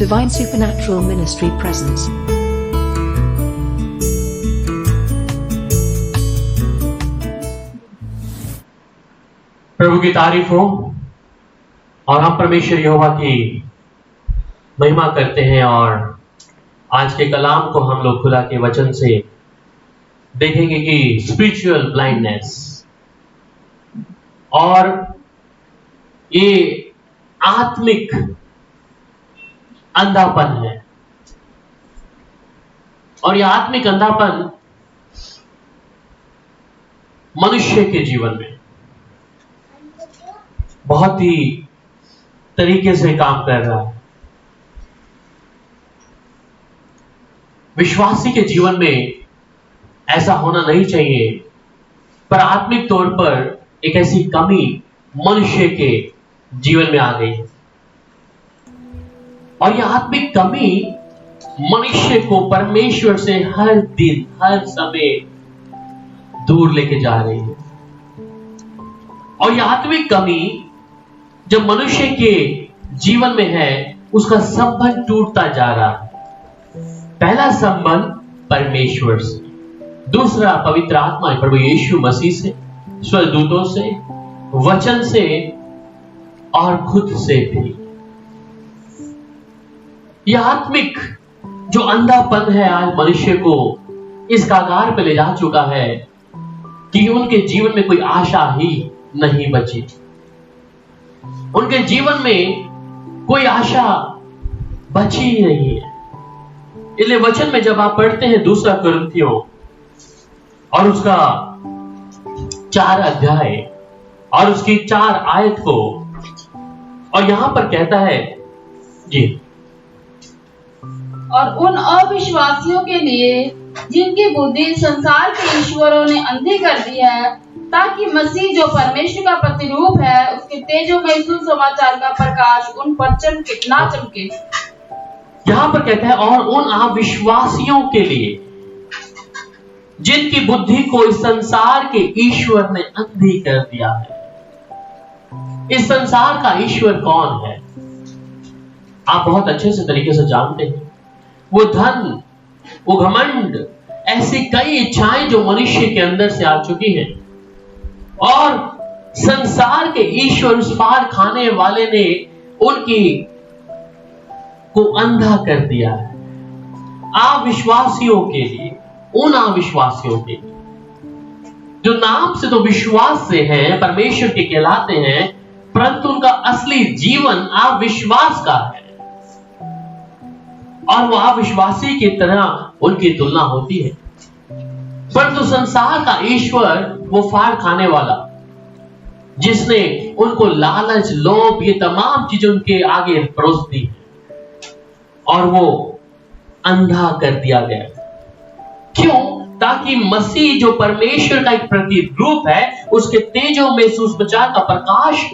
Divine Supernatural Ministry presents. प्रभु की तारीफ हो और हम परमेश्वर यहोवा की महिमा करते हैं। और आज के कलाम को हम लोग खुदा के वचन से देखेंगे कि स्पिरिचुअल ब्लाइंडनेस और ये आत्मिक अंधापन है। और ये आत्मिक अंधापन मनुष्य के जीवन में बहुत ही तरीके से काम कर रहा है। विश्वासी के जीवन में ऐसा होना नहीं चाहिए, पर आत्मिक तौर पर एक ऐसी कमी मनुष्य के जीवन में आ गई है। और यह आत्मिक कमी मनुष्य को परमेश्वर से हर दिन हर समय दूर लेके जा रही है। और यह आत्मिक कमी जब मनुष्य के जीवन में है, उसका संबंध टूटता जा रहा है। पहला संबंध परमेश्वर से, दूसरा पवित्र आत्मा प्रभु यीशु मसीह से, स्वर्गदूतों से, वचन से और खुद से भी। यह आत्मिक जो अंधापन है आज मनुष्य को इस कगार पे ले जा चुका है कि उनके जीवन में कोई आशा ही नहीं बची। उनके जीवन में कोई आशा बची ही नहीं है। इसलिए वचन में जब आप पढ़ते हैं दूसरा कुरिन्थियों और उसका 4 अध्याय और उसकी 4 आयत को, और यहां पर कहता है जी, और उन अविश्वासियों के लिए जिनकी बुद्धि संसार के ईश्वरों ने अंधी कर दी है, ताकि मसीह जो परमेश्वर का प्रतिरूप है उसके तेजोमय सुसमाचार का प्रकाश उन पर चमके। यहां पर कहता है और उन अविश्वासियों के लिए जिनकी बुद्धि को इस संसार के ईश्वर ने अंधी कर दिया है। इस संसार का ईश्वर कौन है? आप बहुत अच्छे से तरीके से जानते हैं। वो धन, वो घमंड, ऐसी कई इच्छाएं जो मनुष्य के अंदर से आ चुकी हैं। और संसार के ईश्वर उस पार खाने वाले ने उनकी को अंधा कर दिया है। अविश्वासियों के लिए, उन अविश्वासियों के लिए जो नाम से तो विश्वास से हैं, परमेश्वर के कहलाते हैं, परंतु उनका असली जीवन अविश्वास का है। और वो अविश्वासी की तरह उनकी तुलना होती है। परंतु संसार का ईश्वर वो फाड़ खाने वाला, जिसने उनको लालच, लोभ, ये तमाम चीजें उनके आगे परोस दी और वो अंधा कर दिया गया। क्यों? ताकि मसीह जो परमेश्वर का एक प्रतिरूप है, उसके तेजों में सुसमाचार का प्रकाश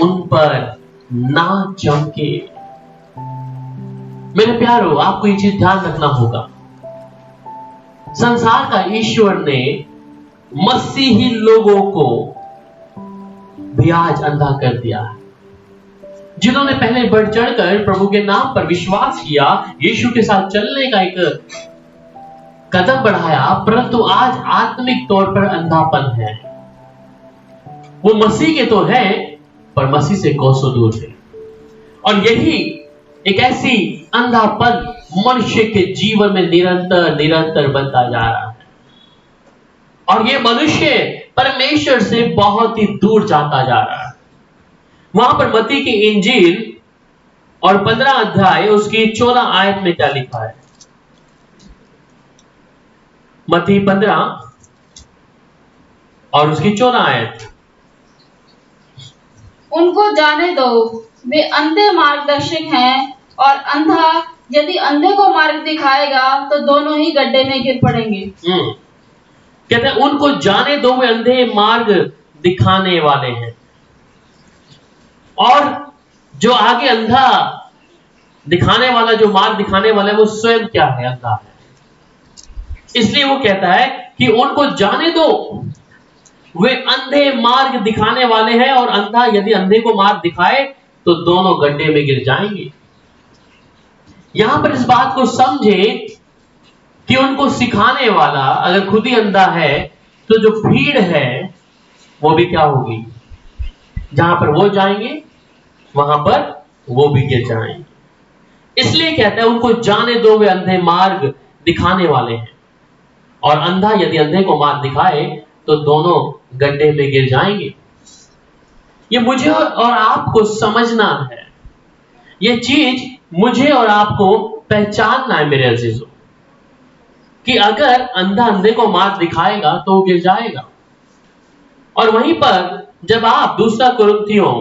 उन पर ना चमके। मेरे प्यारो, आपको ये चीज ध्यान रखना होगा। संसार का ईश्वर ने मसीही लोगों को भी आज अंधा कर दिया है। जिन्होंने पहले बढ़ चढ़कर प्रभु के नाम पर विश्वास किया, यीशु के साथ चलने का एक कदम बढ़ाया, परंतु आज आत्मिक तौर पर अंधापन है। वो मसीह के तो है, पर मसीह से कोसों दूर है। और यही एक ऐसी अंधापन मनुष्य के जीवन में निरंतर बनता जा रहा है। और ये मनुष्य परमेश्वर से बहुत ही दूर जाता जा रहा है। वहां पर मत्ती की इंजील और 15 अध्याय उसकी 14 आयत में क्या लिखा है? मत्ती 15 और उसकी 14 आयत। उनको जाने दो, वे अंधे मार्गदर्शक हैं, और अंधा यदि अंधे को मार्ग दिखाएगा तो दोनों ही गड्ढे में गिर पड़ेंगे। कहते हैं उनको जाने दो, वे अंधे मार्ग दिखाने वाले हैं। और जो आगे अंधा दिखाने वाला, जो मार्ग दिखाने वाला है, वो स्वयं क्या है? अंधा है। इसलिए वो कहता है कि उनको जाने दो, वे अंधे मार्ग दिखाने वाले हैं, और अंधा यदि अंधे को मार्ग दिखाए तो दोनों गड्ढे में गिर जाएंगे। यहां पर इस बात को समझे कि उनको सिखाने वाला अगर खुद ही अंधा है तो जो भीड़ है वो भी क्या होगी, जहां पर वो जाएंगे वहां पर वो भी गिर जाएंगे। इसलिए कहता है उनको जाने दो, वे अंधे मार्ग दिखाने वाले हैं। और अंधा यदि अंधे को मार्ग दिखाए तो दोनों गड्ढे में गिर जाएंगे। ये मुझे और आपको समझना है, ये चीज मुझे और आपको पहचानना है मेरे अजीजों, कि अगर अंधा अंधे को मार्ग दिखाएगा तो वो गिर जाएगा। और वहीं पर जब आप दूसरा कुरिन्थियों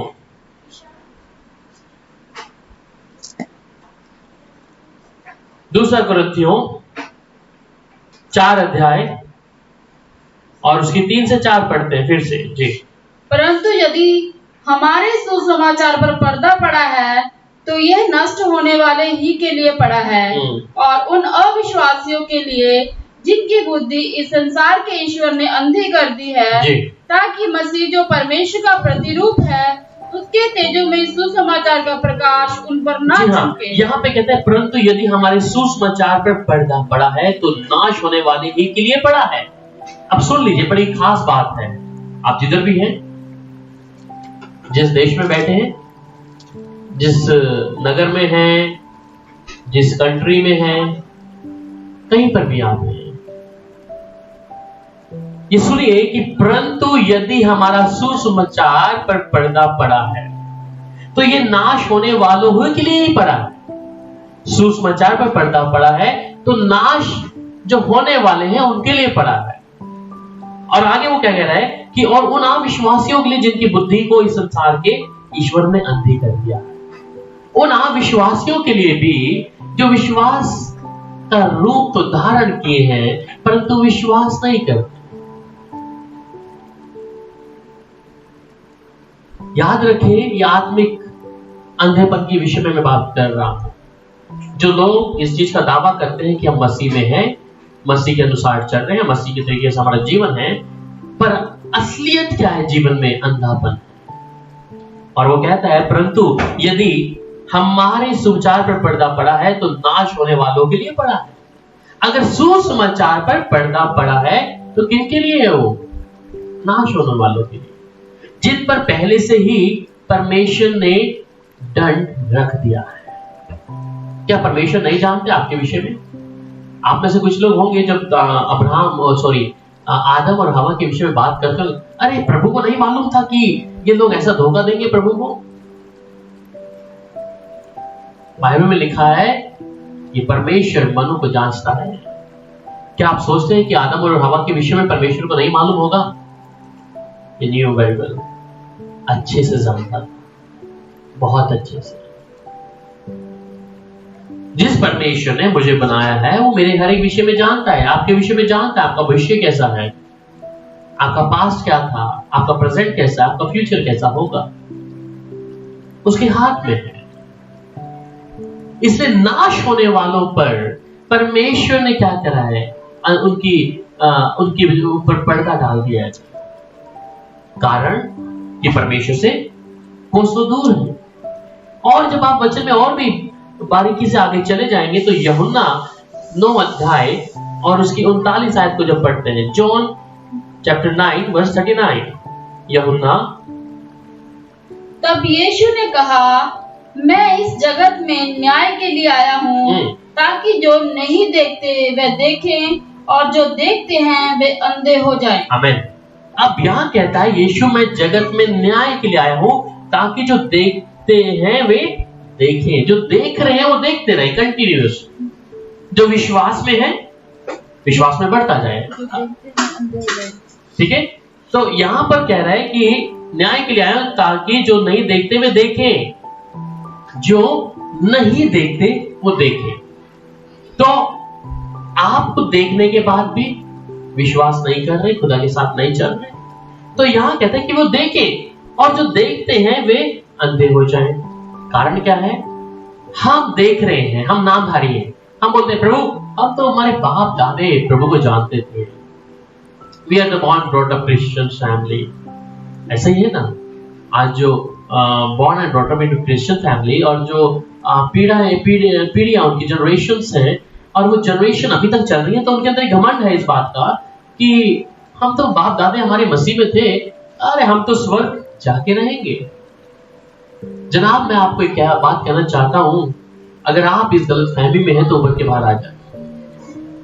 4 अध्याय और उसकी 3 से 4 पढ़ते हैं फिर से जी। परंतु यदि हमारे सुसमाचार पर पर्दा पड़ा है तो यह नष्ट होने वाले ही के लिए पड़ा है और उन अविश्वासियों के लिए जिनकी बुद्धि इस संसार के ईश्वर ने अंधी कर दी है, ताकि मसीह जो परमेश्वर का प्रतिरूप है उसके तेजोमय सुसमाचार का प्रकाश उन पर ना चमके। यहाँ पे कहते हैं परंतु यदि हमारे सुसमाचार पर पर्दा पड़ा है तो नाश होने वाले ही के लिए पड़ा है। अब सुन लीजिए, बड़ी खास बात है। आप जिधर भी हैं, जिस देश में बैठे हैं, जिस नगर में हैं, जिस कंट्री में हैं, कहीं पर भी आप हैं, ये सुनिए कि परंतु यदि हमारा सुसमाचार पर पर्दा पड़ा है तो ये नाश होने वालों के लिए ही पड़ा है। सुसमाचार पर पर्दा पड़ा है तो नाश जो होने वाले हैं उनके लिए पड़ा है। और आगे वो क्या कह रहा है कि और उन अविश्वासियों के लिए जिनकी बुद्धि को इस संसार के ईश्वर ने अंधी कर दिया है। उन अविश्वासियों के लिए भी जो विश्वास का रूप तो धारण किए हैं परंतु विश्वास नहीं करते। याद रखिए, ये आत्मिक अंधेपन के विषय में मैं बात कर रहा हूं। जो लोग इस चीज का दावा करते हैं कि हम मसीह में हैं, मसीह के अनुसार चल रहे हैं, मसीह के तरीके से हमारा जीवन है, पर असलियत क्या है जीवन में? अंधापन। और वो कहता है परंतु यदि हमारे सुसमाचार पर पर्दा पड़ा है तो नाश होने वालों के लिए पड़ा है। अगर सुसमाचार पर पर्दा पड़ा है तो किनके लिए है? वो नाश होने वालों के लिए, जिन पर पहले से ही परमेश्वर ने दंड रख दिया है। क्या परमेश्वर नहीं जानते आपके विषय में? आप में से कुछ लोग होंगे जब आदम और हवा के विषय में बात करते हैं, अरे प्रभु को नहीं मालूम था कि ये लोग ऐसा धोखा देंगे प्रभु को। बाइबल में लिखा है कि परमेश्वर मनों को जांचता है। क्या आप सोचते हैं कि आदम और हवा के विषय में परमेश्वर को नहीं मालूम होगा? ये न्यू बाइबल अच्छे से जानता था, बहुत अच्छे से। जिस परमेश्वर ने मुझे बनाया है वो मेरे हर एक विषय में जानता है, आपके विषय में जानता है। आपका भविष्य कैसा है, आपका पास्ट क्या था, आपका प्रेजेंट कैसा, आपका फ्यूचर कैसा होगा, उसके हाथ में है। इसलिए नाश होने वालों पर परमेश्वर ने क्या करा है? उनकी ऊपर पर्दा डाल दिया है, कारण कि परमेश्वर से कोसों दूर है। और जब आप वचन में और भी बारीकी से आगे चले जाएंगे तो यूहन्ना 9 अध्याय और उसकी 39 आयत को जब पढ़ते हैं, जॉन चैप्टर 9 वर्स 39, यूहन्ना। तब यीशु ने कहा, मैं इस जगत में न्याय के लिए आया हूँ, ताकि जो नहीं देखते वे देखें और जो देखते हैं वे अंधे हो जाएं। आमीन। अब यहाँ कहता है यीशु, मैं जगत में न्याय के लिए आया हूँ ताकि जो देखते हैं वे देखें, जो देख रहे हैं वो देखते रहे कंटिन्यूअस। जो विश्वास में है विश्वास में बढ़ता जाए, ठीक है। तो यहाँ पर कह रहा है कि न्याय के लिए आया हूं ताकि जो नहीं देखते वे देखें, जो नहीं देखते वो देखें। तो आपको देखने के बाद भी विश्वास नहीं कर रहे, खुदा के साथ नहीं चल रहे, तो यहां कहते हैं कि वो देखें और जो देखते हैं वे अंधे हो जाएं। कारण क्या है? हम देख रहे हैं, हम नामधारी हैं, हम बोलते हैं प्रभु अब तो हमारे बाप दादे प्रभु को जानते थे, we are the born brought up Christian family. ऐसा ही है ना, आज जो born and brought up into Christian family और जो पीढ़ियां उनकी जनरेशंस हैं और वो जनरेशन अभी तक चल रही है, तो उनके अंदर एक घमंड है इस बात का कि हम तो बाप दादे हमारे मसीह में थे, अरे हम तो स्वर्ग जाके रहेंगे। जनाब, मैं आपको एक बात कहना चाहता हूं, अगर आप इस गलतफहमी में हैं तो उभर के बाहर आ जाए।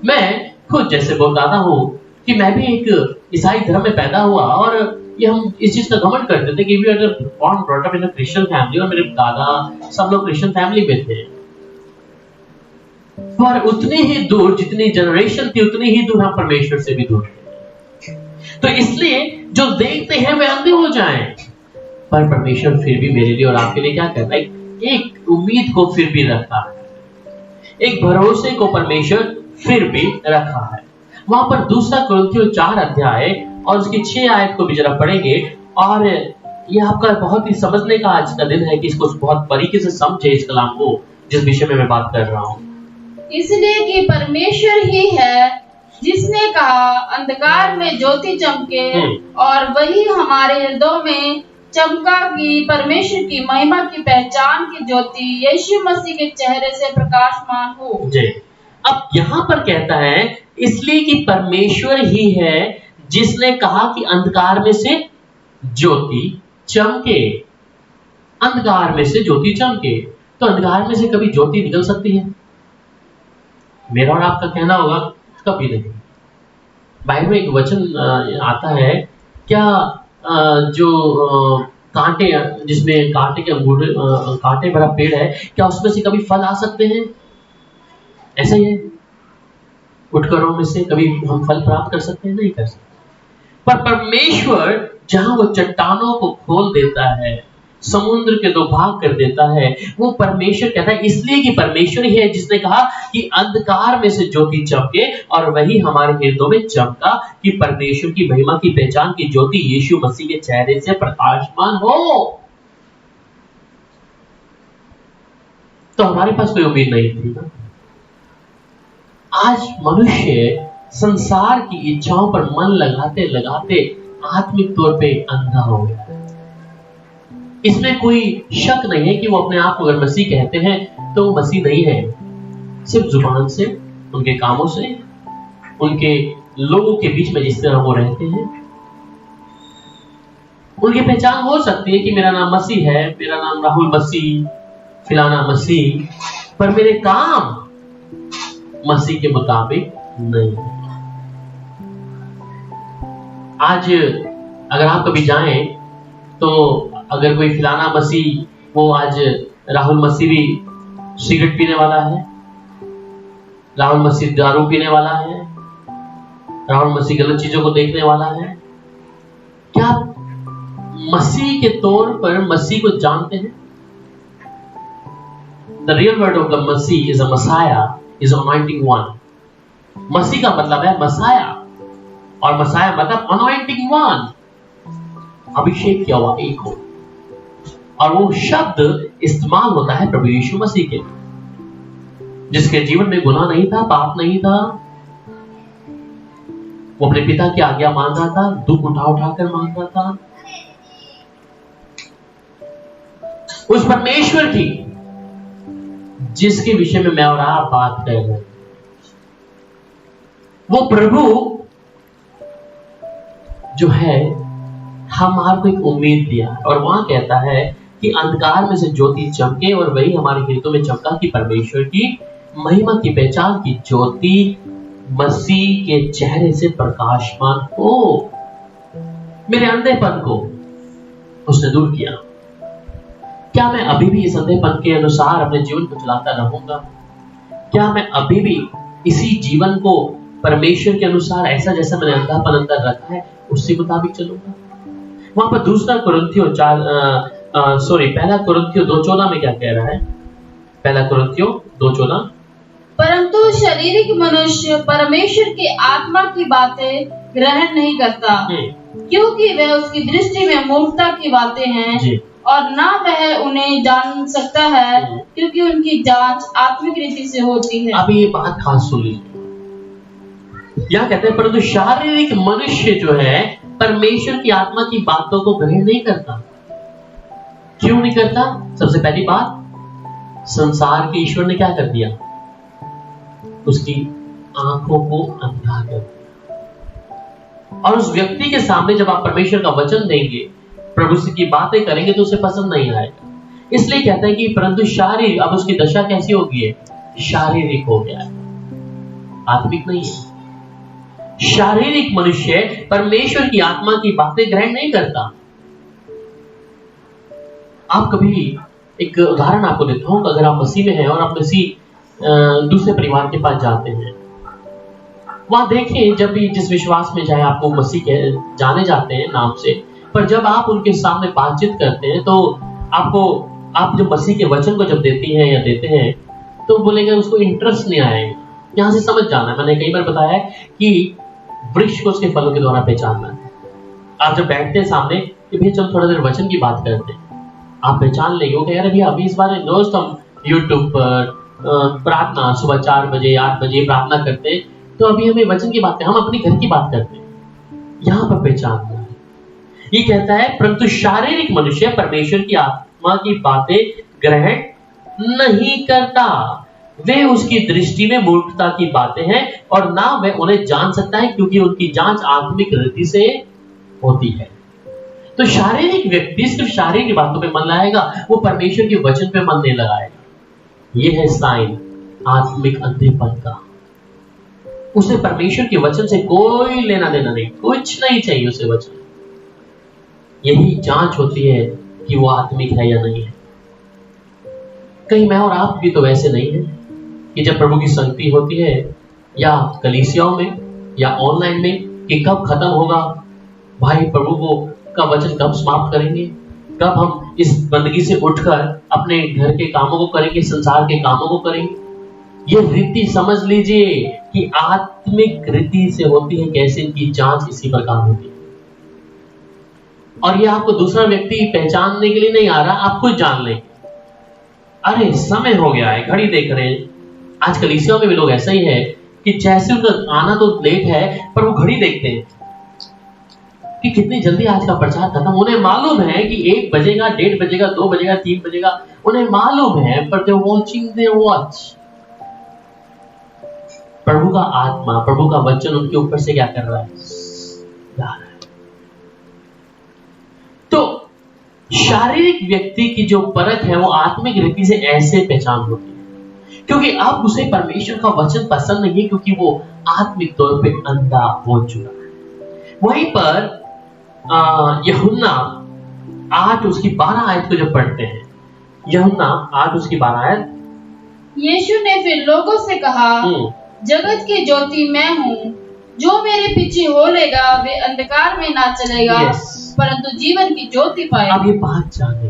मैं खुद जैसे बताता हूं कि मैं भी एक ईसाई धर्म में पैदा हुआ और ये हम इस चीज का घमंड करते थे कि we are born brought up in a Christian family, और मेरे दादा सब लोग क्रिश्चियन फैमिली में थे। पर उतनी ही दूर जितनी जनरेशन थी उतनी ही दूर हम परमेश्वर से भी दूर थे। तो इसलिए जो देखते हैं वे अंधे हो जाएं, पर परमेश्वर फिर भी मेरे लिए और आपके लिए क्या करता है, एक उम्मीद को फिर भी रखा है, एक भरोसे को परमेश्वर फिर भी रखा है। वहां पर दूसरा कुरिन्थियों 4 अध्याय और उसकी 6 आयत को भी जरा पढ़ेंगे, और ये आपका बहुत ही समझने का आज का दिन है कि इसको बहुत बारीकी से समझे इस कलाम को जिस विषय में मैं बात कर रहा हूं। इसलिए कि परमेश्वर ही है जिसने कहा अंधकार में ज्योति चमके, और वही हमारे हृदयों में चमका कि परमेश्वर की महिमा की पहचान की ज्योति यीशु मसीह के चेहरे से प्रकाशमान हो। जी, अब यहां पर कहता है इसलिए कि परमेश्वर ही है जिसने कहा कि अंधकार में से ज्योति चमके। अंधकार में से ज्योति चमके, तो अंधकार में से कभी ज्योति निकल सकती है? मेरा और आपका कहना होगा कभी नहीं। बाइबल में एक वचन आता है, क्या जो कांटे, जिसमें कांटे के अंगूठे, कांटे भरा पेड़ है, क्या उसमें से कभी फल आ सकते हैं? ऐसा ही है, उठकरों में से कभी हम फल प्राप्त कर सकते हैं? नहीं कर सकते। पर परमेश्वर जहां वो चट्टानों को खोल देता है, समुद्र के 2 भाग कर देता है, वो परमेश्वर कहता है इसलिए कि परमेश्वर ही है जिसने कहा कि अंधकार में से ज्योति चमके, और वही हमारे हृदयों में चमका कि परमेश्वर की महिमा की पहचान की ज्योति यीशु मसीह के चेहरे से प्रकाशमान हो। तो हमारे पास कोई उम्मीद नहीं थी ना। आज मनुष्य संसार की इच्छाओं पर मन लगाते लगाते आत्मिक तौर पे अंधा हो गया। इसमें कोई शक नहीं है कि वो अपने आप को अगर मसीह कहते हैं तो वो मसीह नहीं है। सिर्फ जुबान से, उनके कामों से, उनके लोगों के बीच में जिस तरह वो रहते हैं, उनकी पहचान हो सकती है कि मेरा नाम मसीह है, मेरा नाम राहुल मसीह, फिलाना मसीह, पर मेरे काम मसीह के मुताबिक नहीं। आज अगर आप कभी जाएं तो अगर कोई फिलाना मसीह, वो आज राहुल मसीह भी सिगरेट पीने वाला है, राहुल मसीह दारू पीने वाला है, राहुल मसीह गलत चीजों को देखने वाला है, क्या मसीह के तौर पर मसीह को जानते हैं? The real word of the Messiah is a Messiah, is anointing one. मसीह का मतलब है मसाया, और मसाया मतलब anointing one, अभिषेक किया हुआ एक हो। और वो शब्द इस्तेमाल होता है प्रभु यीशु मसीह के, जिसके जीवन में गुनाह नहीं था, पाप नहीं था, वो अपने पिता की आज्ञा मान रहा था, दुख उठा उठाकर मान रहा था। उस परमेश्वर की जिसके विषय में मैं और आप बात कर रहे हैं, वो प्रभु जो है हमारे को एक उम्मीद दिया, और वहां कहता है कि अंधकार में से ज्योति चमके, और वही हमारे हृदयों में चमका कि परमेश्वर की महिमा की पहचान की ज्योति मसीह के चेहरे से प्रकाशमान हो। मेरे अंधेपन को उसने दूर किया। क्या मैं अभी भी इस अंधेपन के अनुसार अपने जीवन को चलाता रहूंगा? क्या मैं अभी भी इसी जीवन को परमेश्वर के अनुसार, ऐसा जैसा मैंने अंधापन अंदर रखा है, उसके मुताबिक चलूंगा? वहां पर दूसरा कुरिन्थियों पहला कुरिन्थियों 2:14 में क्या कह रहा है? पहला कुरिन्थियों 2:14, परंतु शारीरिक मनुष्य परमेश्वर की आत्मा की बातें ग्रहण नहीं करता, क्योंकि वह उसकी दृष्टि में मूर्खता की बातें हैं, और ना वह उन्हें जान सकता है, क्योंकि उनकी जांच आत्मिक रीति से होती है। अभी ये बात खास सुन लीजिए। यह कहते हैं परंतु शारीरिक मनुष्य जो है परमेश्वर की आत्मा की बातों को ग्रहण नहीं करता। क्यों नहीं करता? सबसे पहली बात, संसार के ईश्वर ने क्या कर दिया? उसकी आंखों को अंधा कर दिया। और उस व्यक्ति के सामने जब आप परमेश्वर का वचन देंगे, प्रभु से की बातें करेंगे, तो उसे पसंद नहीं आएगा। इसलिए कहता है कि परंतु शारीरिक, अब उसकी दशा कैसी हो गई है? शारीरिक हो गया है, आत्मिक नहीं है। शारीरिक मनुष्य परमेश्वर की आत्मा की बातें ग्रहण नहीं करता। आप कभी, एक उदाहरण आपको देता हूं, अगर आप मसीह में हैं और आप मसीह दूसरे परिवार के पास जाते हैं, वहां देखें, जब भी जिस विश्वास में चाहे आपको मसीह जाने जाते हैं नाम से, पर जब आप उनके सामने बातचीत करते हैं तो आप जब मसीह के वचन को जब देती हैं या देते हैं, तो बोलेंगे उसको इंटरेस्ट नहीं आएगा। यहां से समझ जाना है, मैंने कई बार बताया है कि वृक्ष को उसके फलों के द्वारा पहचानना है। आप जब बैठते हैं सामने कि भैया चलो थोड़ा देर वचन की बात करते हैं, आप पहचान लेंगे वो कह रहे भैया अभी इस बार दोस्त हम यूट्यूब पर प्रार्थना सुबह 4 बजे 8 बजे प्रार्थना करते हैं, तो अभी हमें वचन की बात है, हम अपने घर की बात करते हैं। यहां पर पहचानना है। ये कहता है परंतु शारीरिक मनुष्य परमेश्वर की आत्मा की बातें ग्रहण नहीं करता, वे उसकी दृष्टि में मूर्खता की बातें हैं और ना वह उन्हें जान सकता है, क्योंकि उनकी जांच आत्मिक रीति से होती है। तो शारीरिक व्यक्ति सिर्फ शारीरिक बातों पे मन लगाएगा, वो परमेश्वर के वचन पे मन नहीं लगाएगा। ये है साइन आत्मिक अंधेपन का। उसे परमेश्वर के वचन से कोई लेना देना नहीं, कुछ नहीं चाहिए उसे वचन। यही जांच होती है कि वो आत्मिक है या नहीं है। कहीं मैं और आप भी तो वैसे नहीं है कि जब प्रभु की संगति होती है या कलीसियाओं में या ऑनलाइन में, कि कब खत्म होगा भाई, प्रभु को का वचन कब समाप्त करेंगे, कब हम इस बंदगी से उठकर अपने घर के कामों को करेंगे, संसार के कामों को करेंगे। ये रीति समझ लीजिए कि आत्मिक रीति से होती है, कैसे इनकी जांच इसी प्रकार होती है। और ये आपको दूसरा व्यक्ति पहचानने के लिए नहीं आ रहा, आप खुद जान लेंगे। अरे समय हो गया है, घड़ी देख रहे हैं। आज कलीसिया में भी लोग ऐसा ही है कि जैसे उनका आना तो लेट है, पर वो घड़ी देखते हैं कि कितनी जल्दी आज का प्रचार खत्म। उन्हें मालूम है कि 1 बजेगा, 1:30 बजेगा, 2 बजेगा, 3 बजेगा, उन्हें मालूम है, पर दे वॉचिंग दे वॉच। प्रभु का आत्मा, प्रभु का वचन उनके ऊपर से क्या कर रहा है? जा रहा है। तो शारीरिक व्यक्ति की जो परख है वो आत्मिक रीति से ऐसे पहचान होती है, क्योंकि अब उसे परमेश्वर का वचन पसंद नहीं है, क्योंकि वो आत्मिक तौर पे अंधा हो चुका है। वहीं पर यूहन्ना 8 उसकी 12 आयत को जब पढ़ते हैं, यूहन्ना 8 उसकी 12 आयत, यीशु ने फिर लोगों से कहा, जगत की ज्योति मैं हूँ, जो मेरे पीछे हो लेगा वे अंधकार में ना चलेगा, परंतु जीवन की ज्योति पाएगा। अब ये बात जाने,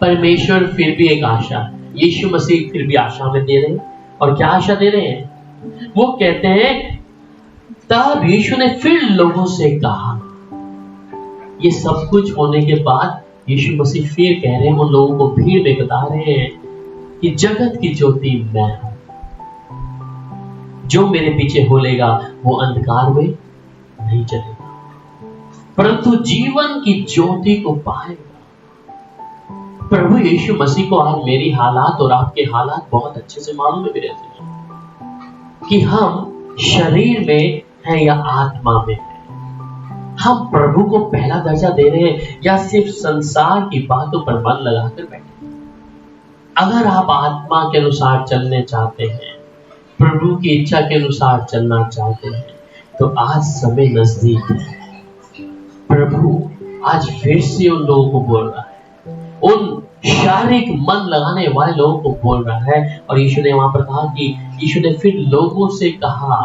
परमेश्वर फिर भी एक आशा है, यीशु मसीह फिर भी आशा में दे रहे हैं। और क्या आशा दे रहे हैं? वो कहते हैं तब यीशु ने फिर लोगों से कहा। ये सब कुछ होने के बाद यीशु मसीह फिर कह रहे हैं, उन लोगों को भीड़ में बता रहे हैं कि जगत की ज्योति मैं हूं, जो मेरे पीछे हो लेगा वो अंधकार में नहीं चलेगा, परंतु जीवन की ज्योति को पाएगा। प्रभु यीशु मसीह को आज मेरी हालात और आपके हालात बहुत अच्छे से मालूम है मेरे कि हम शरीर में है या आत्मा में है। हम प्रभु को पहला दर्जा दे रहे हैं या सिर्फ संसार की बातों पर मन लगाकर बैठे। अगर आप आत्मा के अनुसार चलने चाहते हैं, प्रभु की इच्छा के अनुसार चलना चाहते हैं, तो आज समय नजदीक है। प्रभु आज फिर से उन लोगों को बोल रहा है, उन शारीरिक मन लगाने वाले लोगों को बोल रहा है। और यीशु ने वहां पर कहा कि यीशु ने फिर लोगों से कहा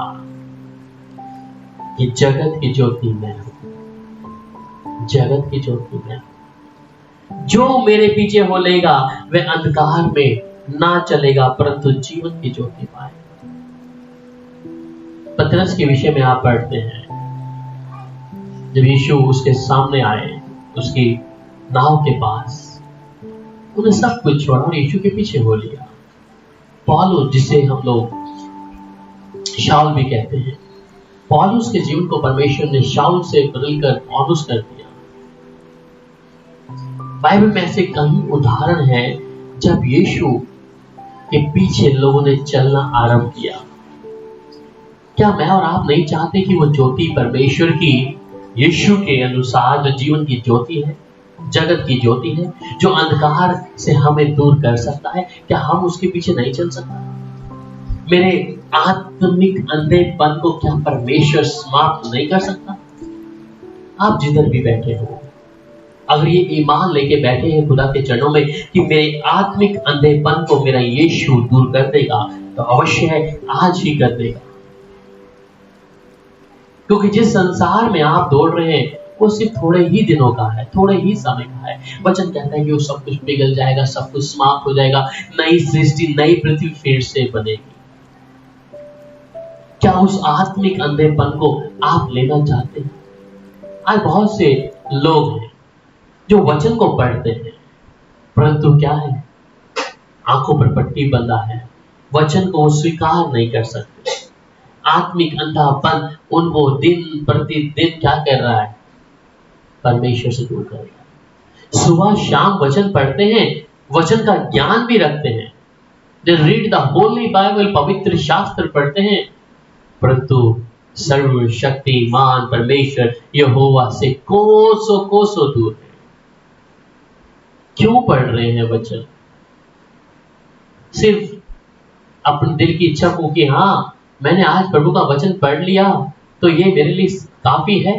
कि जगत की ज्योति मैं हूं, जगत की ज्योति मैं हूं, जो मेरे पीछे हो लेगा वह अंधकार में ना चलेगा, परंतु जीवन की ज्योति पाएगा। पतरस के विषय में आप पढ़ते हैं, जब यीशु उसके सामने आए, उसकी नाव के पास, उन्हें सब कुछ छोड़ा और यीशु के पीछे हो लिया। पौलुस, जिसे हम लोग शाऊल भी कहते हैं, पौलुस के जीवन को परमेश्वर ने शाऊल से बदलकर पौलुस कर दिया। बाइबल में ऐसे कई उदाहरण हैं जब यीशु के पीछे लोगों ने चलना आरंभ किया। क्या मैं और आप नहीं चाहते कि वो ज्योति परमेश्वर की, यीशु के अनुसार जो जीवन की ज्योति है, जगत की ज्योति है, जो अंधकार से हमें दूर कर सकता है, क्या हम उसके पीछे नहीं चल सकते? मेरे आत्मिक अंधेपन को क्या परमेश्वर समाप्त नहीं कर सकता? आप जिधर भी बैठे हो, अगर ये ईमान लेके बैठे हैं खुदा के चरणों में कि मेरे आत्मिक अंधेपन को मेरा यीशु दूर कर देगा, तो अवश्य है आज ही कर देगा। क्योंकि जिस संसार में आप दौड़ रहे हैं वो सिर्फ थोड़े ही दिनों का है, थोड़े ही समय का है। वचन कहता है कि वो सब कुछ पिघल जाएगा, सब कुछ समाप्त हो जाएगा, नई सृष्टि, नई पृथ्वी फिर से बनेगी। क्या उस आत्मिक अंधेपन को आप लेना चाहते हैं? आज बहुत से लोग हैं जो वचन को पढ़ते हैं, परंतु क्या है, आंखों पर पट्टी बंधा है, वचन को वो स्वीकार नहीं कर सकते। आत्मिक अंधापन उनको दिन प्रतिदिन क्या कर रहा है? परमेश्वर से दूर कर रहा है। सुबह शाम वचन पढ़ते हैं, वचन का ज्ञान भी रखते हैं, they read the Holi Bible, पवित्र शास्त्र पढ़ते हैं, परंतु सर्वशक्तिमान परमेश्वर यहोवा से कोसों कोसों दूर है। क्यों पढ़ रहे हैं वचन? सिर्फ अपने दिल की इच्छा को कि हाँ मैंने आज प्रभु का वचन पढ़ लिया तो ये मेरे लिए काफी है।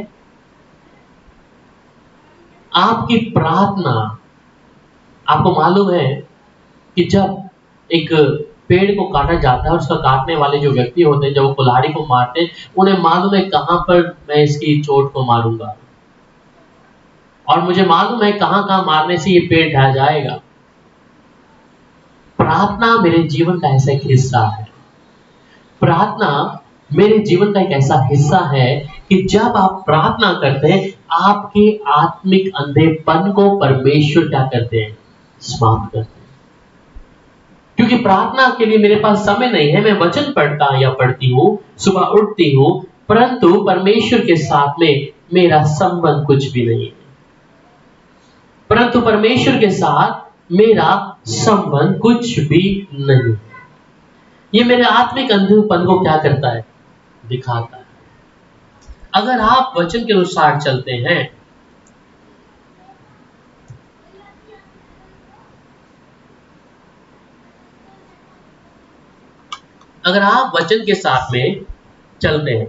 आपकी प्रार्थना, आपको मालूम है कि जब एक पेड़ को काटा जाता है, उसका काटने वाले जो व्यक्ति होते हैं, जब वो कुल्हाड़ी को मारते हैं, उन्हें मालूम है कहां पर मैं इसकी चोट को मारूंगा, और मुझे मालूम है कहां कहां मारने से ये पेड़ ढह जाएगा। प्रार्थना मेरे जीवन का ऐसा एक हिस्सा है। प्रार्थना मेरे जीवन का एक ऐसा हिस्सा है कि जब आप प्रार्थना करते हैं, आपके आत्मिक अंधेपन को परमेश्वर क्या करते हैं? समाप्त करते हैं। क्योंकि प्रार्थना के लिए मेरे पास समय नहीं है, मैं वचन पढ़ता या पढ़ती हूँ, सुबह उठती हूँ, परंतु परमेश्वर के साथ में मेरा संबंध कुछ भी नहीं है। परंतु परमेश्वर के साथ मेरा संबंध कुछ भी नहीं। ये मेरे आत्मिक अंधेपन को क्या करता है? दिखाता है। अगर आप वचन के अनुसार चलते हैं, अगर आप वचन के साथ में चलते हैं,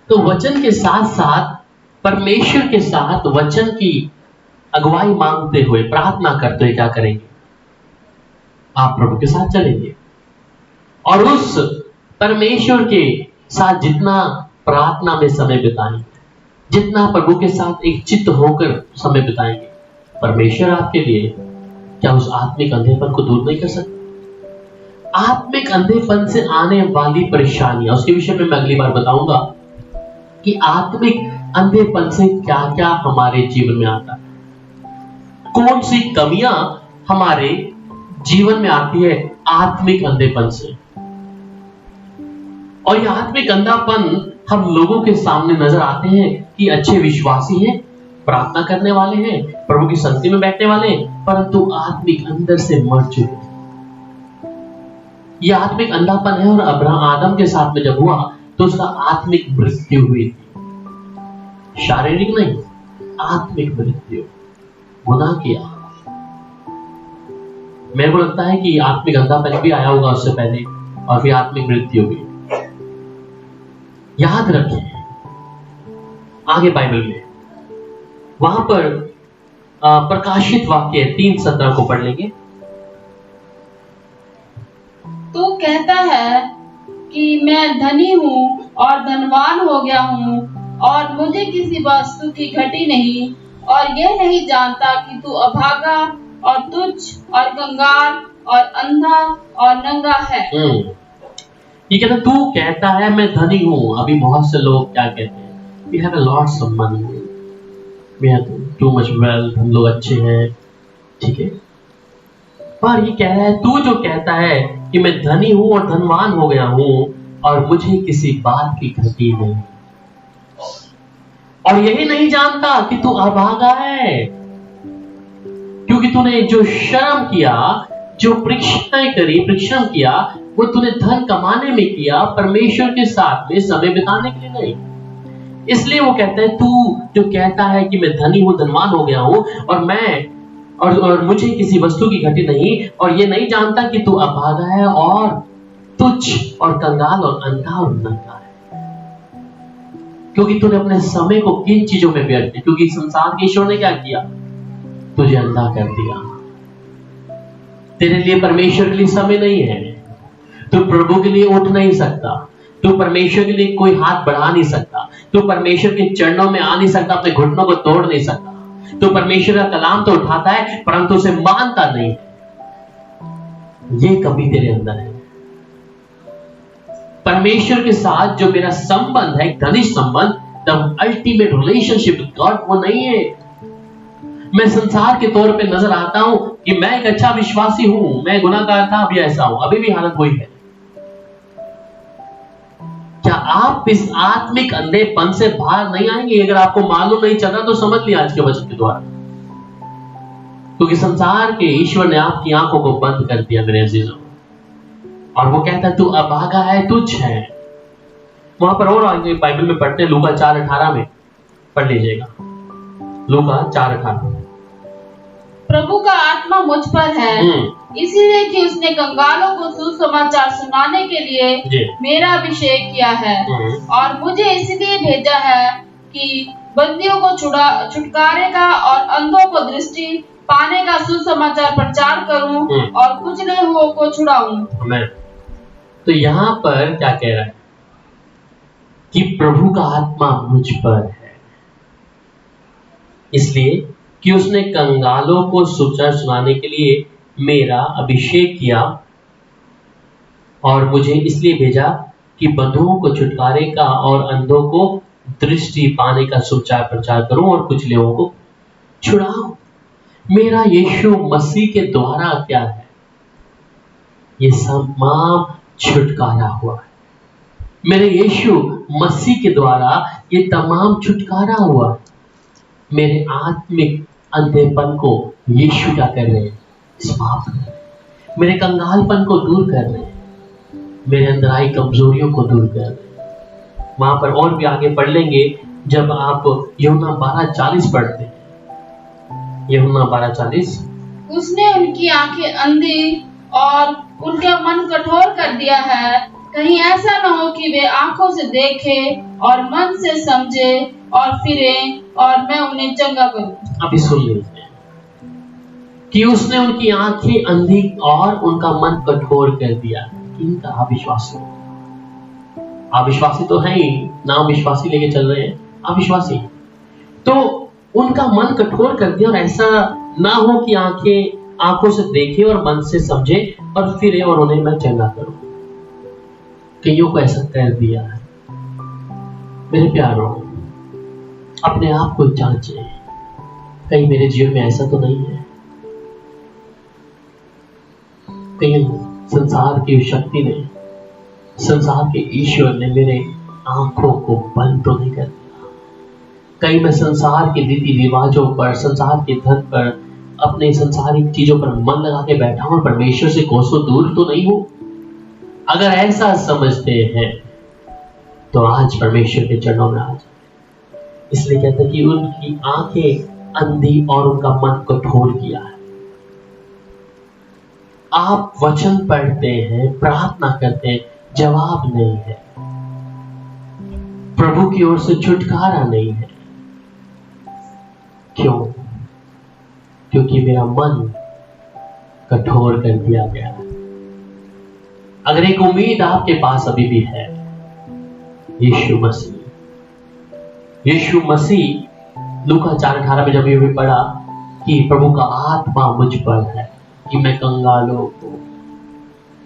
तो वचन के साथ साथ परमेश्वर के साथ वचन की अगुवाई मांगते हुए, प्रार्थना करते हुए क्या करेंगे? आप प्रभु के साथ चलेंगे और उस परमेश्वर के साथ जितना प्रार्थना में समय बिताएंगे, जितना प्रभु के साथ एक चित्त होकर समय बिताएंगे, परमेश्वर आपके लिए क्या उस आत्मिक अंधेपन को दूर नहीं कर सकते? आत्मिक अंधेपन से आने वाली परेशानियां, उसके विषय में मैं अगली बार बताऊंगा कि आत्मिक अंधेपन से क्या क्या हमारे जीवन में आता है, कौन सी कमियां हमारे जीवन में आती है आत्मिक अंधेपन से। और यह आत्मिक अंधापन हम लोगों के सामने नजर आते हैं कि अच्छे विश्वासी हैं, प्रार्थना करने वाले हैं, प्रभु की संगति में बैठने वाले हैं, परंतु आत्मिक अंदर से मर चुके हैं। यह आत्मिक अंधापन है। और अब्राहम आदम के साथ में जब हुआ तो उसका आत्मिक मृत्यु हुई थी, शारीरिक नहीं, आत्मिक मृत्यु, गुनाह किया। मेरे को लगता है कि आत्मिक अंधापन भी आया होगा उससे पहले, और फिर आत्मिक मृत्यु भी। याद रखें, आगे बाइबल में वहां पर प्रकाशित वाक्य 3:17 को पढ़ लेंगे। तू कहता है कि मैं धनी हूँ और धनवान हो गया हूँ और मुझे किसी वस्तु की घटी नहीं, और यह नहीं जानता कि तू अभागा और तुच्छ और कंगाल और अंधा और नंगा है। ये कहता, तू कहता है मैं धनी हूँ। अभी बहुत से लोग क्या कहते हैं? We have a lots of money, we have too much wealth, हम लोग अच्छे हैं, ठीक है। पर ये कह रहा है, तू जो कहता है कि मैं धनी हूं और धनवान हो गया हूं और मुझे किसी बात की घटी नहीं, और यही नहीं जानता कि तू अभागा है, क्योंकि तूने जो श्रम किया, जो परिश्रम किया, वो तूने धन कमाने में किया, परमेश्वर के साथ में समय बिताने के लिए नहीं। इसलिए वो कहते हैं, तू जो कहता है कि मैं धनी हूं, धनवान हो गया हूं, और मुझे किसी वस्तु की घटी नहीं, और ये नहीं जानता कि तू अभागा है और तुच्छ और कंगाल और अंधा और नंगा है, क्योंकि तूने अपने समय को किन चीजों में व्यर्थ किया। क्योंकि संसार के ईश्वर ने क्या किया? तुझे अंधा कर दिया। तेरे लिए परमेश्वर के लिए समय नहीं है। तू प्रभु के लिए उठ नहीं सकता, तू परमेश्वर के लिए कोई हाथ बढ़ा नहीं सकता, तू परमेश्वर के चरणों में आ नहीं सकता, अपने घुटनों को तोड़ नहीं सकता। तू परमेश्वर का कलाम तो उठाता है परंतु उसे मानता नहीं है। ये कभी तेरे अंदर है। परमेश्वर के साथ जो मेरा संबंध है, घनिष्ठ संबंध, the ultimate relationship with God, वो नहीं है। मैं संसार के तौर पे नजर आता हूं कि मैं एक अच्छा विश्वासी हूं, मैं गुनाहगार था, अभी ऐसा हूं, अभी भी हालत वही है। क्या आप इस आत्मिक अंधेपन से बाहर नहीं आएंगे? अगर आपको मालूम नहीं चल रहा तो समझ लिया आज के वचन के द्वारा, क्योंकि संसार के ईश्वर ने आपकी आंखों को बंद कर दिया मेरे अजीजों। और वो कहता है, तू अभागा है, तुच्छ है। वहां पर और आगे बाइबल में पढ़ते हैं, लूका 4:18 में पढ़ लीजिएगा। लूका 4:18। प्रभु का आत्मा मुझ पर है, इसीलिए कि उसने कंगालों को सुसमाचार सुनाने के लिए मेरा अभिषेक किया है, और मुझे इसलिए भेजा है कि बंदियों को छुटकारे का और अंधों को दृष्टि पाने का सुसमाचार प्रचार करूं, और कुचले हुओं को छुड़ाऊं। तो यहाँ पर क्या कह रहा है कि प्रभु का आत्मा मुझ पर है, इसलिए कि उसने कंगालों को सुसमाचार सुनाने के लिए मेरा अभिषेक किया, और मुझे इसलिए भेजा कि बंधुओं को छुटकारे का और अंधों को दृष्टि पाने का सुसमाचार प्रचार करूं, और कुचले हुओं को छुड़ाऊं। मेरा यीशु मसीह के द्वारा क्या है? ये तमाम छुटकारा हुआ है। मेरे यीशु मसीह के द्वारा ये तमाम छुटकारा हुआ है। मेरे आत्मिक अंधेपन को यीशु क्या कर रहे हैं? समाप्त कर रहे हैं। मेरे कंगालपन को दूर कर रहे हैं, मेरे अंदर आई कमजोरियों को दूर कर रहे हैं। वहां पर और भी आगे पढ़ लेंगे, जब आप यूहन्ना 12:40 पढ़ते हैं। यूहन्ना 12:40। उसने उनकी आंखें अंधी और उनका मन कठोर कर दिया है, कहीं ऐसा न हो कि वे आंखों से देखें और मन से समझे और फिरें, और मैं उन्हें चंगा करूं। अभी सुन लीजिए कि उसने उनकी आंखें अंधी और उनका मन कठोर कर दिया। इनका अविश्वासी, अविश्वासी तो है ही, नाम विश्वासी लेके चल रहे हैं, अविश्वासी। तो उनका मन कठोर कर दिया, और ऐसा ना हो कि आंखों से देखे और मन से समझे और फिरे, और उन्हें मैं चंगा करूं। कईयों को ऐसा कर दिया है। मेरे प्यारों, अपने आप को जांचें, कहीं मेरे जीवन में ऐसा तो नहीं है? कहीं संसार की शक्ति ने, संसार के ईश्वर ने मेरे आंखों को बंद तो नहीं कर दिया? कहीं मैं संसार के रीति रिवाजों पर, संसार के धन पर, अपने संसारिक चीजों पर मन लगा के बैठा हूं, परमेश्वर से कोसों दूर तो नहीं हूं? अगर ऐसा समझते हैं तो आज परमेश्वर के चरणों में आ जाए। इसलिए कहते हैं कि उनकी आंखें अंधी और उनका मन कठोर किया है। आप वचन पढ़ते हैं, प्रार्थना करते हैं, जवाब नहीं है, प्रभु की ओर से छुटकारा नहीं है। क्यों? क्योंकि मेरा मन कठोर कर दिया गया है। अगर एक उम्मीद आपके पास अभी भी है, यीशु मसीह। यीशु मसीह लूका 4:18 में जब ये भी पढ़ा कि प्रभु का आत्मा मुझ पर है कि मैं कंगालों को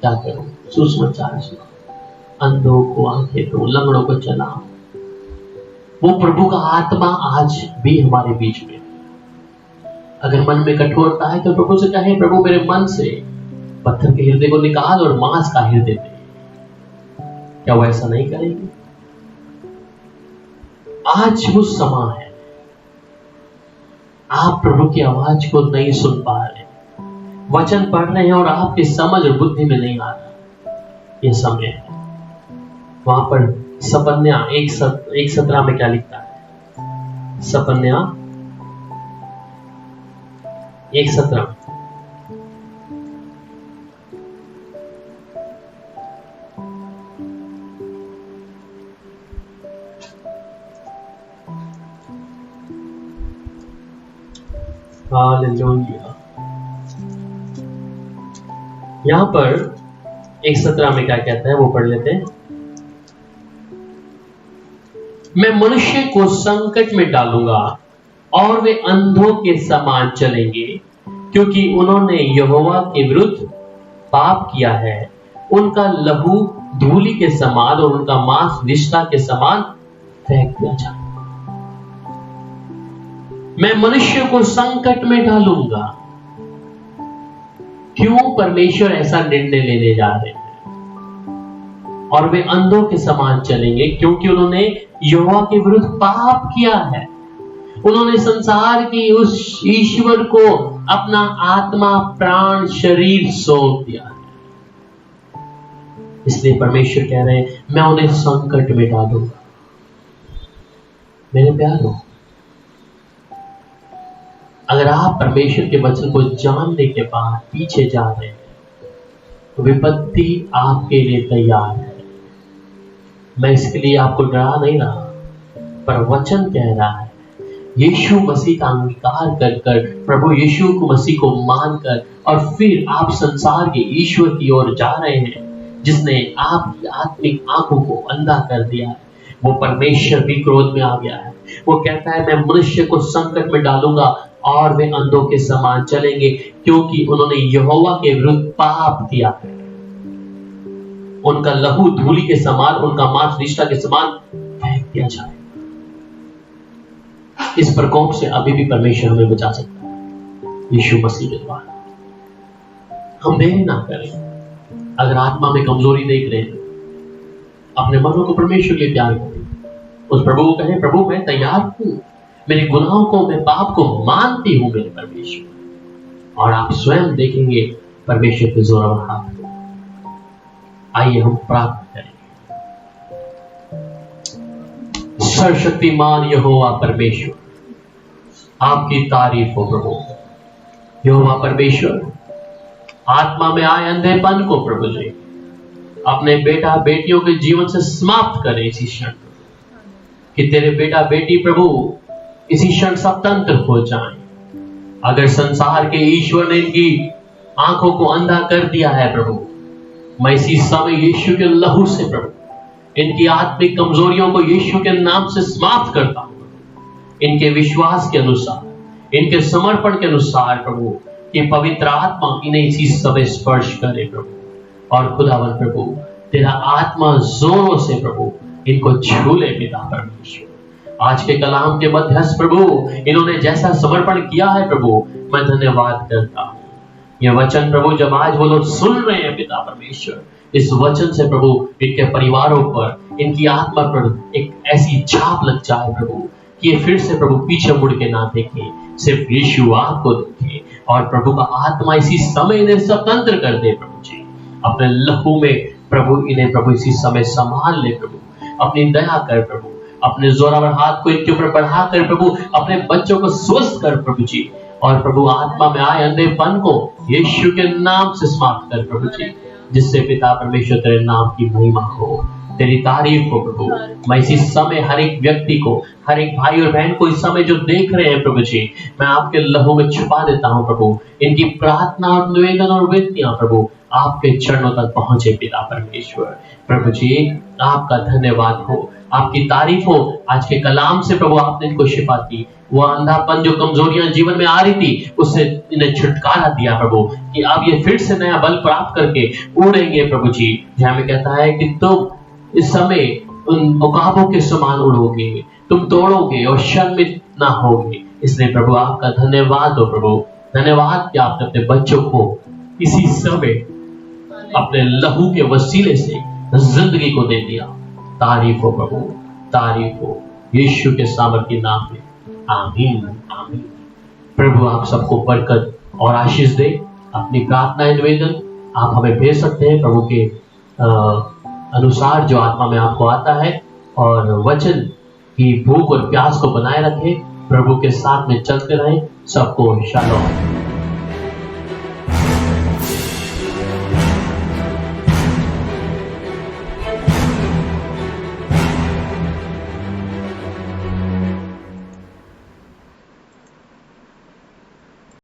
क्या करूं? सुसमाचार सुनाऊं, अंधों को आंखें दूं, लंगड़ों को चलाऊं। वो प्रभु का आत्मा आज भी हमारे बीच में। अगर मन में कठोरता है तो प्रभु से कहें, प्रभु मेरे मन से पत्थर के हृदय को निकाल और मांस का हृदय दे। क्या वो ऐसा नहीं करेंगे? आज वो समय है, आप प्रभु की आवाज को नहीं सुन पा रहे, वचन पढ़ रहे हैं और आपकी समझ और बुद्धि में नहीं आ रहा, ये समय है। वहां पर सपन्या 1:17 में क्या लिखता है? सपन्या 1:17 हालेलुया। यहां पर 1:17 में क्या कहता है वो पढ़ लेते हैं। मैं मनुष्य को संकट में डालूंगा और वे अंधों के समान चलेंगे, क्योंकि उन्होंने यहोवा के विरुद्ध पाप किया है। उनका लहू धूलि के समान और उनका मांस निष्ठा के समान फेंक दिया जाए। मैं मनुष्य को संकट में डालूंगा। क्यों परमेश्वर ऐसा निर्णय लेने जा रहे हैं? और वे अंधों के समान चलेंगे, क्योंकि उन्होंने यहोवा के विरुद्ध पाप किया है। उन्होंने संसार की उस ईश्वर को अपना आत्मा, प्राण, शरीर सौंप दिया है। इसलिए परमेश्वर कह रहे हैं, मैं उन्हें संकट में डालूंगा। मेरे प्यारों, अगर आप परमेश्वर के वचन को जानने के बाद पीछे जा रहे हैं, तो विपत्ति आपके लिए तैयार है। मैं इसके लिए आपको डरा नहीं रहा, पर वचन कह रहा है, यीशु मसीह का अंगीकार कर कर, प्रभु यीशु मसीह को मानकर, और फिर आप संसार के ईश्वर की ओर जा रहे हैं, जिसने आपकी आत्मिक आंखों को अंधा कर दिया है। वो परमेश्वर भी क्रोध में आ गया है। वो कहता है, मैं मनुष्य को संकट में डालूंगा और वे अंधों के समान चलेंगे, क्योंकि उन्होंने यहोवा के विरुद्ध पाप किया है। उनका लहू धूलि के समान, उनका मांस निष्ठा के समान फेंक दिया जाए। इस प्रकोप से अभी भी परमेश्वर हमें बचा सकता है, यीशु मसीह के द्वारा। हम देरी ना करें। अगर आत्मा में कमजोरी देख रहे हैं, अपने मनों को परमेश्वर के लिए प्यार करें। उस प्रभु को कहें, प्रभु मैं तैयार हूं, मेरे गुनाहों को, मैं पाप को मानती हूं मेरे परमेश्वर। और आप स्वयं देखेंगे परमेश्वर के जोरावर हाथ को। आइए हम प्रार्थना करें। सर्वशक्तिमान यहोवा परमेश्वर, आपकी तारीफ हो प्रभु। यहोवा परमेश्वर, आत्मा में आए अंधेपन को प्रभु जी अपने बेटा बेटियों के जीवन से समाप्त करें इसी क्षण, कि तेरे बेटा बेटी प्रभु इसी क्षण स्वतंत्र हो जाएं। अगर संसार के ईश्वर ने इनकी आंखों को अंधा कर दिया है प्रभु, मैं इसी समय यीशु के लहू से प्रभु इनकी आत्मिक कमजोरियों को यीशु के नाम से समाप्त करता हूं। इनके विश्वास के अनुसार, इनके समर्पण के अनुसार प्रभु, कि पवित्र आत्मा इन्हें इसी समय स्पर्श करे प्रभु। और खुदावन प्रभु, तेरा आत्मा जोरों से प्रभु इनको छू ले पिता परमेश्वर। आज के कलाम के मध्यस्थ प्रभु, इन्होंने जैसा समर्पण किया है प्रभु, मैं धन्यवाद करता हूं। यह वचन प्रभु जब आज वो लोग सुन रहे हैं पिता परमेश्वर, इस वचन से प्रभु इनके परिवारों पर, इनकी आत्मा पर एक ऐसी छाप लग जाए प्रभु, कि ये फिर से प्रभु पीछे मुड़ के ना देखें, सिर्फ यीशु आपको देखें। और प्रभु का आत्मा इसी समय इन्हें स्वतंत्र कर दे प्रभु जी। अपने लहू में प्रभु इन्हें प्रभु इसी समय संभाल ले प्रभु। अपनी दया कर प्रभु, अपने जोरावर हाथ को इनके ऊपर बढ़ा कर प्रभु अपने बच्चों को स्वस्थ कर प्रभु जी। और प्रभु आत्मा में आए अंधेपन को यीशु के नाम से समाप्त कर प्रभु जी, जिससे पिता परमेश्वर तेरे नाम की महिमा हो, तेरी तारीफ हो प्रभु। मैं इसी समय हर एक व्यक्ति को, हर एक भाई और बहन को इस समय जो देख रहे हैं प्रभु जी, मैं आपके लहू में छुपा देता हूं प्रभु। इनकी प्रार्थना और निवेदन और विनतियां प्रभु आपके चरणों तक पहुंचे पिता परमेश्वर। प्रभु जी आपका धन्यवाद हो, आपकी तारीफ हो। आज के कलाम से प्रभु आपने इनको शिफा दी। वो अंधापन जो कमजोरियां जीवन में आ रही थी, उससे इन्हें छुटकारा दिया प्रभु, कि अब ये फिर से नया बल प्राप्त करके उड़ेंगे प्रभु जी। जहां में कहता है कि तुम इस समय उन उकाबों के समान उड़ोगे, तुम दौड़ोगे और शर्मित ना होगे। इसलिए प्रभु आपका धन्यवाद हो प्रभु। धन्यवाद कि आपने अपने बच्चों को इसी समय अपने लहू के वसीले से जिंदगी को दे दिया। तारीफ हो प्रभु, तारीफ हो। यीशु के सामर्थी नाम में आमीन, आमीन। प्रभु आप सबको बरकत और आशीष दे। अपनी प्रार्थनाएं निवेदन आप हमें भेज सकते हैं प्रभु के अनुसार जो आत्मा में आपको आता है, और वचन की भूख और प्यास को बनाए रखें, प्रभु के साथ में चलते रहें। सबको शालोम।